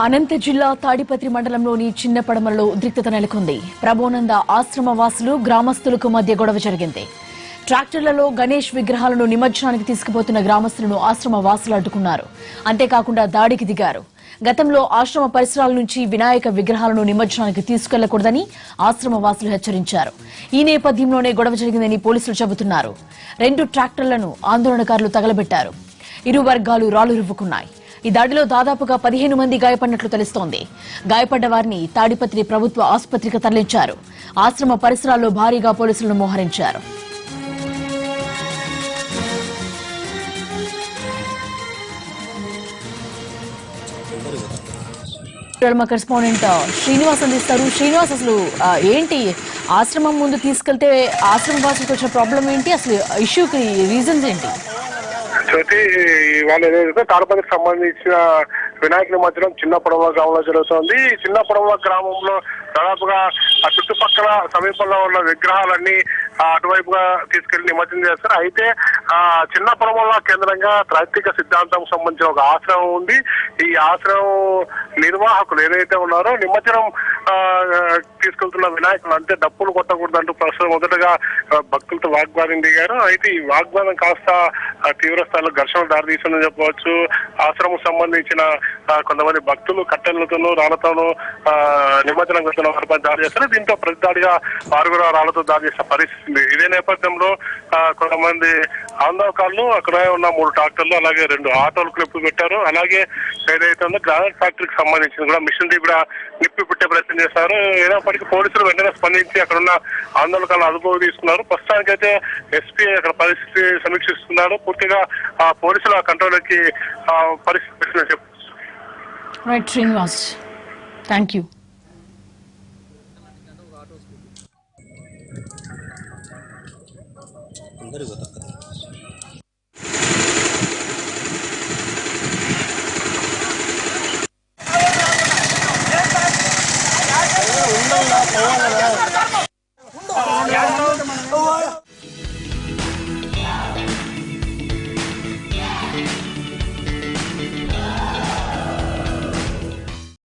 అనంత జిల్లా తాడిపత్రి మండలంలోని చిన్నపడమలలో ఉద్రిక్తత నెలకొంది. ప్రభోనంద ఆశ్రమ వాసులు గ్రామస్తులకు మధ్య గొడవ జరిగింది. ట్రాక్టర్లలో గణేష్ విగ్రహాలను నిమజ్జనానికి తీసుకుపోతున్న గ్రామస్తులను ఆశ్రమ వాసులు అడ్డుకున్నారు. అంతేకాకుండా దాడికి దిగారు. గతంలో ఆశ్రమ పరిసరాల నుంచి వినాయక విగ్రహాలను నిమజ్జనానికి తీసుకెళ్లకూడదని ఆశ్రమ వాసులు హెచ్చరించారు. ఈ నేపథ్యంలోనే గొడవ జరిగిందని పోలీసులు చెబుతున్నారు. 2 ట్రాక్టర్లను ఆందోళనకారులు తగలబెట్టారు. ఇరు వర్గాలు రాళ్లు రువ్వుకున్నాయి. ఈ దాడిలో దాదాపుగా 15 మంది గాయపడినట్లు తెలుస్తోంది. గాయపడ్డ వారిని తాడిపత్రి ప్రభుత్వ ఆసుపత్రికి తరలించారు. ఆశ్రమ పరిసరాల్లో భారీగా పోలీసులను మోహరించారు. కరెస్పాండెంట్ శ్రీనివాస్ అందిస్తారు. శ్రీనివాస్, అసలు ఏంటి ఆశ్రమం ముందు తీసుకెళ్తే ఆశ్రమ వాసులకు వచ్చిన ప్రాబ్లం ఏంటి? అసలు ఇష్యూకి రీజన్స్ ఏంటి? వాళ్ళు ఏదైతే తాడపత్రికి సంబంధించిన వినాయక నిమజ్జనం చిన్న పొడవ గ్రామంలో జరుగుతుంది. చిన్న పొడవ గ్రామంలో దాదాపుగా ఆ చుట్టుపక్కల సమీపంలో ఉన్న విగ్రహాలన్నీ అటువైపుగా తీసుకెళ్లి నిమజ్జనం చేస్తారు. అయితే చిన్న పొడవల కేంద్రంగా తాత్విక సిద్ధాంతం సంబంధించిన ఒక ఆశ్రమం ఉంది. ఈ ఆశ్రమం నిర్వాహకులు ఏదైతే ఉన్నారో నిమజ్జనం తీసుకెళ్తున్న వినాయకులు అంటే డప్పులు కొట్టకూడదంటూ ప్రస్తుతం మొదటగా భక్తులతో వాగ్వాదం దిగారు. అయితే ఈ వాగ్వాదం కాస్త తీవ్ర స్థాయిలో ఘర్షణలు దారితీస్తుందని చెప్పవచ్చు. ఆశ్రమం సంబంధించిన కొంతమంది భక్తులు కట్టెలతోనూ రాళ్లతోనూ నిమజ్జనం చేస్తున్న వారిపై దాడి చేస్తారు. దీంతో ప్రతిదాడిగా వారు కూడా రాళ్లతో దాడి చేసిన పరిస్థితి. ఇదే నేపథ్యంలో కొంతమంది ఆందోళనకారులు అక్కడ ఉన్న 3 ట్రాక్టర్లు అలాగే 2 ఆటోలకు నిప్పు పెట్టారు. అలాగే ఏదైతే ఉందో గ్రానైట్ ఫ్యాక్టరీకి సంబంధించిన కూడా మిషనరీ కూడా నిప్పి పెట్టే ప్రయత్నం చేశారు. అయినప్పటికీ పోలీసులు వెంటనే స్పందించి అక్కడ ఉన్న ఆందోళనకారులు అదుపులోకి తీసుకున్నారు. ప్రస్తుతానికైతే ఎస్పీ అక్కడ పరిస్థితి సమీక్షిస్తున్నారు. పూర్తిగా పోలీసుల కంట్రోల్కి పరిస్థితి చెప్పు. Right Srinivas, thank you. ఉండాలి